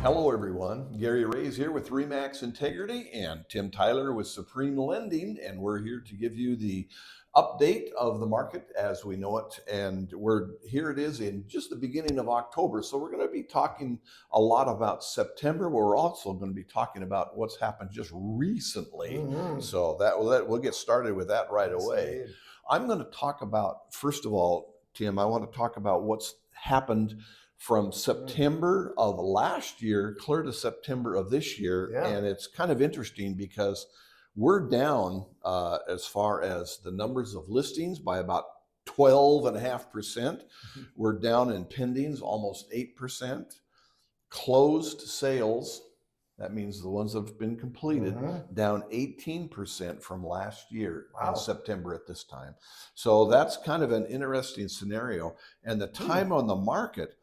Hello, everyone. Gary Raze here with Remax Integrity and Tim Tyler with Supreme Lending, and we're here to give you the update of the market as we know it. And here it is in just the beginning of October, so we're going to be talking a lot about September. We're also going to be talking about what's happened just recently. So we'll get started with that right away. I'm going to talk about, first of all, Tim, I want to talk about what's happened from September of last year clear to September of this year. Yeah. And it's kind of interesting because we're down as far as the numbers of listings by about 12.5%. We're down in pendings almost 8%. Closed sales, that means the ones that have been completed, down 18% from last year in September at this time. So that's kind of an interesting scenario. And the time on the market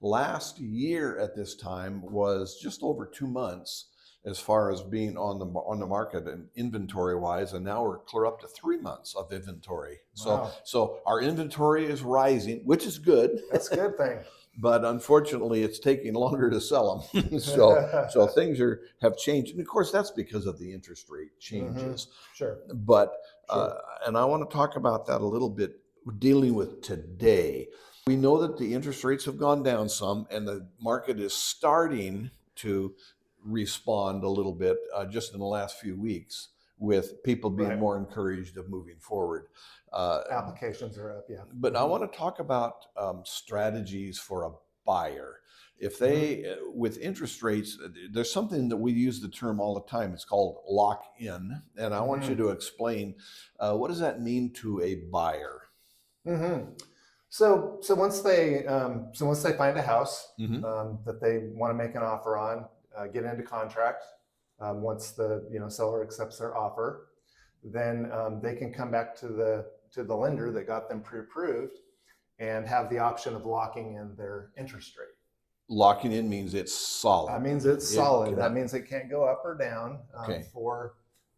last year at this time was just over 2 months as far as being on the market and inventory wise, and now we're clear up to 3 months of inventory. So our inventory is rising, which is good. That's a good thing. But unfortunately, it's taking longer to sell them. so things have changed, and of course that's because of the interest rate changes. Sure. But and I want to talk about that a little bit, dealing with today. We know that the interest rates have gone down some, and the market is starting to respond a little bit just in the last few weeks, with people being more encouraged of moving forward. Applications are up, yeah. But I want to talk about strategies for a buyer. If they, with interest rates, there's something that we use the term all the time. It's called lock in. And I want you to explain, what does that mean to a buyer? So once they find a house that they want to make an offer on, get into contract, once the seller accepts their offer, then they can come back to the lender that got them pre-approved and have the option of locking in their interest rate. Locking in means it's solid. That means it's solid. That means it can't go up or down for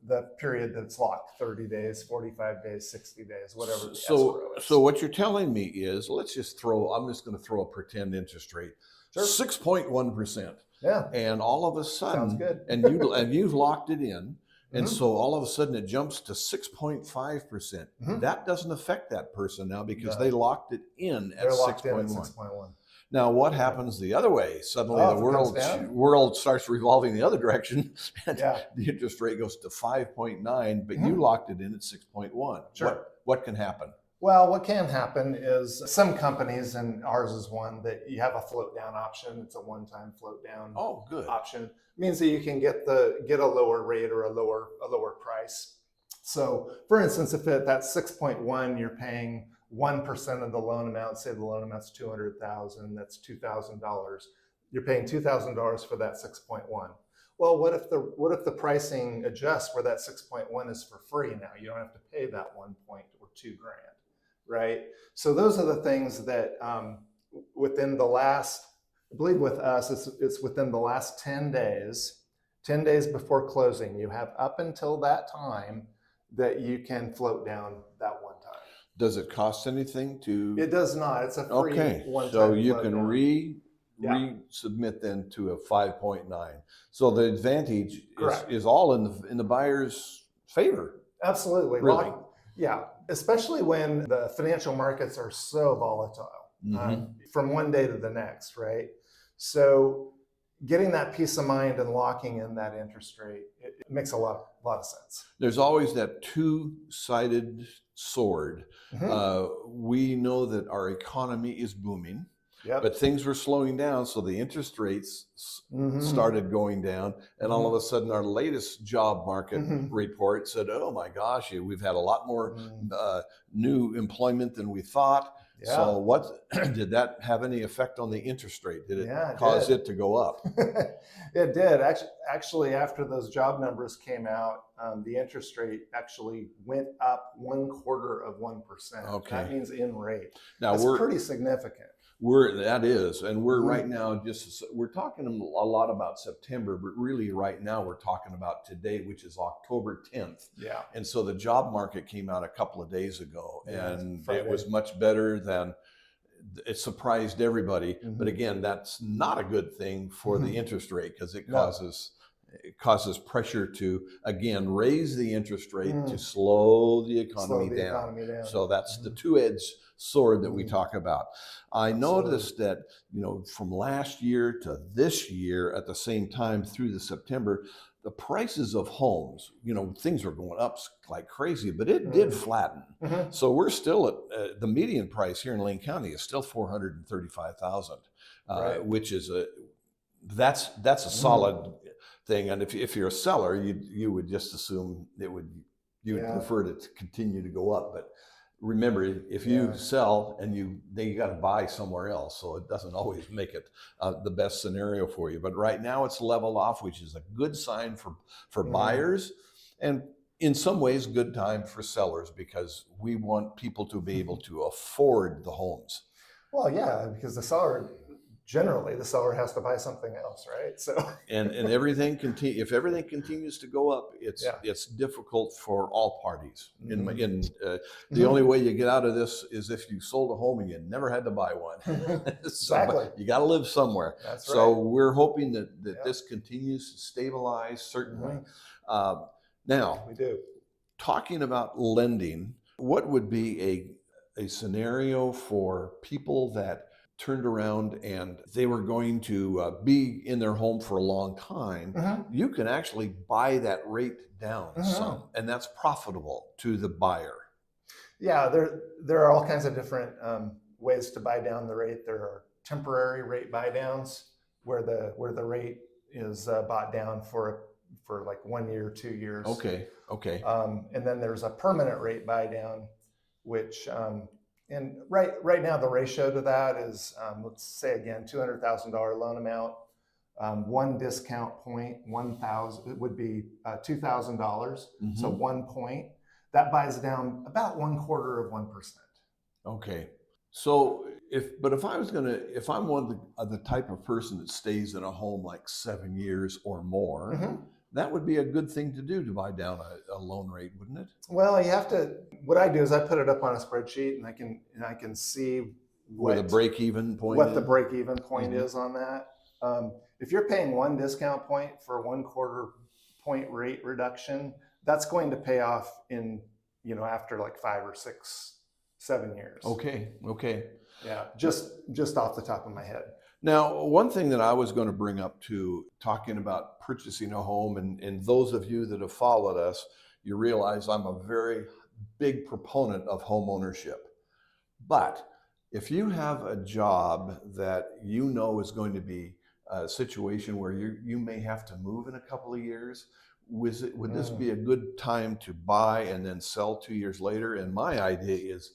the period that's locked, 30 days, 45 days, 60 days, whatever the escrow is. So what you're telling me is, I'm just going to throw a pretend interest rate, 6.1%. Yeah. And all of a sudden, sounds good. and you've locked it in. And so all of a sudden it jumps to 6.5%. That doesn't affect that person now because they locked it in at 6.1. Now, what happens the other way? Suddenly the world starts revolving the other direction, and the interest rate goes to 5.9, but you locked it in at 6.1. Sure. What can happen? Well, what can happen is some companies, and ours is one, that you have a float down option. It's a one-time float down option. It means that you can get a lower rate or a lower price. So, for instance, if at that 6.1 you're paying 1% of the loan amount, say the loan amount's $200,000, that's $2,000. You're paying $2,000 for that 6.1. Well, what if the pricing adjusts where that 6.1 is for free now? You don't have to pay that 1 point or $2,000, right? So those are the things that within the last, I believe with us, it's within the last 10 days before closing. You have up until that time that you can float down that one time. Does it cost anything to? It does not. It's a free one-time. So you can resubmit then to a 5.9. So the advantage is all in the buyer's favor. Absolutely. Really? Especially when the financial markets are so volatile from one day to the next, right? So getting that peace of mind and locking in that interest rate, it makes a lot of sense. There's always that two-sided sword. We know that our economy is booming, but things were slowing down, so the interest rates started going down, and all of a sudden our latest job market report said, oh my gosh, we've had a lot more new employment than we thought. So what did that have any effect on the interest rate? Did it cause it to go up? It did. Actually, after those job numbers came out, the interest rate actually went up 1/4%. Okay. That means in rate. Now that's pretty significant. We're right now we're talking a lot about September, but really right now we're talking about today, which is October 10th. Yeah. And so the job market came out a couple of days ago, and it was much better than it surprised everybody. But again, that's not a good thing for the interest rate, because it causes pressure to, again, raise the interest rate to slow the economy down. So that's the two-edged sword that we talk about. I noticed that, from last year to this year at the same time through the September, the prices of homes, things are going up like crazy, but it did flatten. So we're still at the median price here in Lane County is still $435,000, which is that's a solid thing. And if you're a seller, you would just assume you would prefer it to continue to go up. But remember, if you sell and then you got to buy somewhere else, so it doesn't always make it the best scenario for you. But right now it's leveled off, which is a good sign for buyers, and in some ways good time for sellers, because we want people to be able to afford the homes. Well, yeah, because generally the seller has to buy something else, right? So and if everything continues to go up, it's difficult for all parties. The only way you get out of this is if you sold a home and you never had to buy one. Exactly. You got to live somewhere. That's so right. We're hoping that this continues to stabilize, certainly. Now, we do. Talking about lending, what would be a scenario for people that turned around and they were going to be in their home for a long time? You can actually buy that rate down some, and that's profitable to the buyer. Yeah, there are all kinds of different ways to buy down the rate. There are temporary rate buy downs where the rate is bought down for like 1 year, 2 years. Okay. And then there's a permanent rate buy down, which and right now the ratio to that is, let's say again, $200,000 loan amount. One discount point, 1,000, it would be $2,000. So 1 point that buys down about 1/4%. Okay. So if I'm one of the type of person that stays in a home like 7 years or more, that would be a good thing to do, to buy down a loan rate, wouldn't it? Well, you have to. What I do is I put it up on a spreadsheet, and I can see where the break-even point what the break-even point is on that. If you're paying one discount point for 1/4 point rate reduction, that's going to pay off in after like 5 or 6, 7 years. Okay. Yeah, just off the top of my head. Now, one thing that I was going to bring up to talking about purchasing a home, and those of you that have followed us, you realize I'm a very big proponent of home ownership. But if you have a job that is going to be a situation where you may have to move in a couple of years, would this be a good time to buy and then sell 2 years later? And my idea is,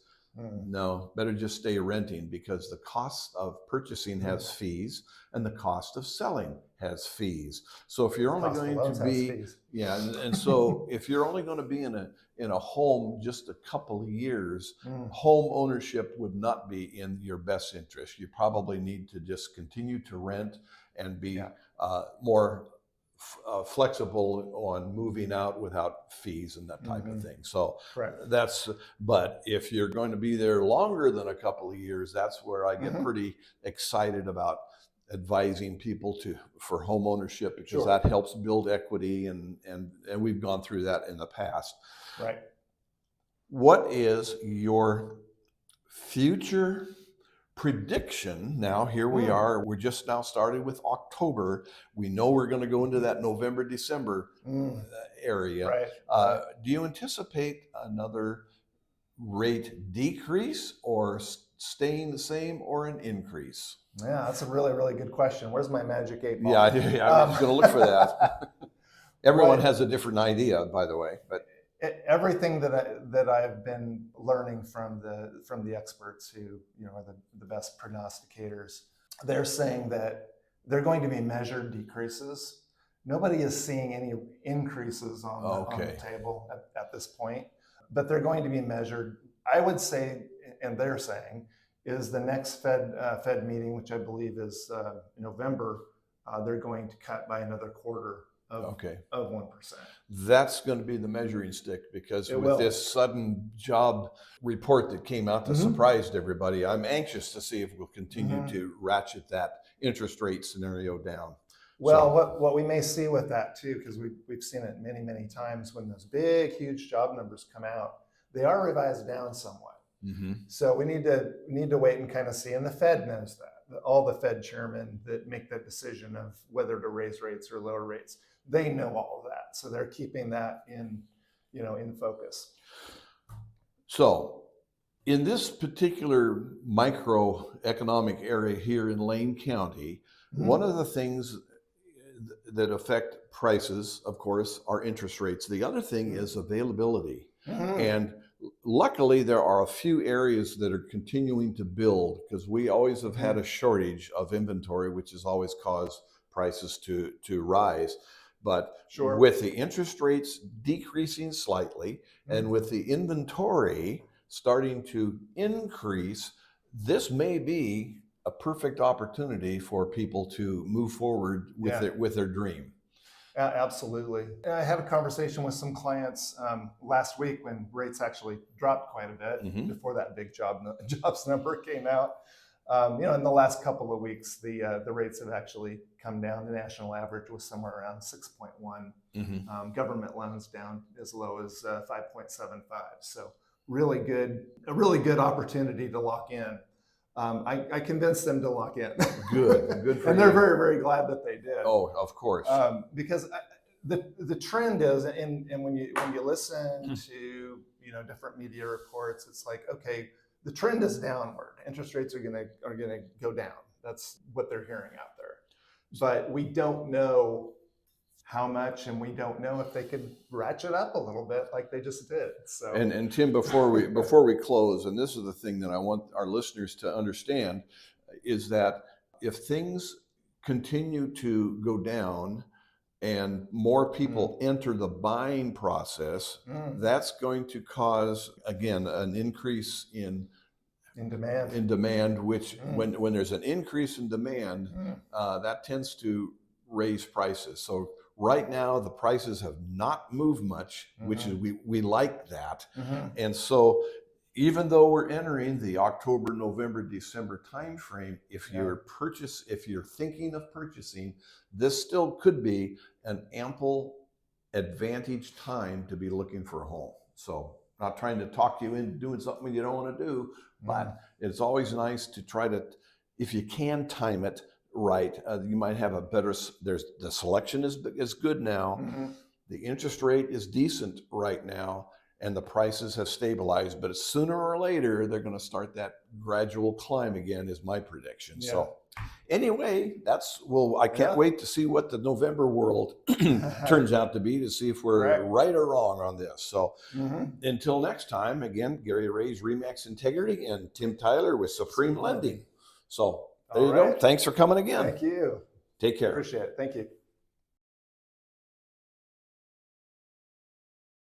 no, better just stay renting, because the cost of purchasing has fees and the cost of selling has fees. So if you're only going to be, and so if you're only going to be in a home just a couple of years, home ownership would not be in your best interest. You probably need to just continue to rent and be more flexible on moving out without fees and that type of thing. So but if you're going to be there longer than a couple of years, that's where I get pretty excited about advising people for home ownership, because that helps build equity, and we've gone through that in the past. Right. What is your future prediction? Now, here we are. We're just now started with October. We know we're going to go into that November, December area. Right. Do you anticipate another rate decrease, or staying the same, or an increase? Yeah, that's a really, really good question. Where's my magic 8 ball? Yeah, I was going to look for that. Everyone has a different idea, by the way, but everything that I've been learning from the experts who are the best prognosticators, they're saying that they're going to be measured decreases. Nobody is seeing any increases on the table at this point, but they're going to be measured. I would say, and they're saying, is the next Fed meeting, which I believe is November, they're going to cut by another 1/4 of 1%. That's going to be the measuring stick, because It with will. this sudden job report that came out that surprised everybody, I'm anxious to see if we'll continue to ratchet that interest rate scenario down. Well, what we may see with that too, because we've seen it many, many times when those big, huge job numbers come out, they are revised down somewhat. So we need to wait and kind of see, and the Fed knows that. All the Fed chairmen that make that decision of whether to raise rates or lower rates, they know all of that. So they're keeping that in focus. So in this particular microeconomic area here in Lane County, one of the things that affect prices, of course, are interest rates. The other thing is availability. And luckily, there are a few areas that are continuing to build, because we always have had a shortage of inventory, which has always caused prices to rise. But with the interest rates decreasing slightly and with the inventory starting to increase, this may be a perfect opportunity for people to move forward with their dream. Absolutely. I had a conversation with some clients last week when rates actually dropped quite a bit before that big jobs number came out. In the last couple of weeks, the rates have actually come down. The national average was somewhere around 6.1. Government loans down as low as 5.75. So a really good opportunity to lock in. I convinced them to lock in. Good for and they're very, very glad that they did. Oh, of course. Because the trend is, and when you listen to different media reports, it's like, okay, the trend is downward. Interest rates are gonna go down. That's what they're hearing out there. But we don't know how much, and we don't know if they could ratchet up a little bit like they just did. So and Tim, before we close, and this is the thing that I want our listeners to understand, is that if things continue to go down and more people enter the buying process, that's going to cause, again, an increase in demand, which when there's an increase in demand, that tends to raise prices. So right now, the prices have not moved much, which is we like that. And so even though we're entering the October, November, December timeframe, if you're thinking of purchasing, this still could be an ample advantage time to be looking for a home. So not trying to talk you into doing something you don't want to do, but it's always nice to try to, if you can time it right, you might have a better, the selection is good now. The interest rate is decent right now, and the prices have stabilized, but sooner or later, they're going to start that gradual climb again, is my prediction. So anyway, I can't wait to see what the November world turns out to be, to see if we're right or wrong on this. So until next time, again, Gary Raze, Remax Integrity, and Tim Tyler with Supreme Lending. So there you go. Thanks for coming again. Thank you. Take care. Appreciate it. Thank you.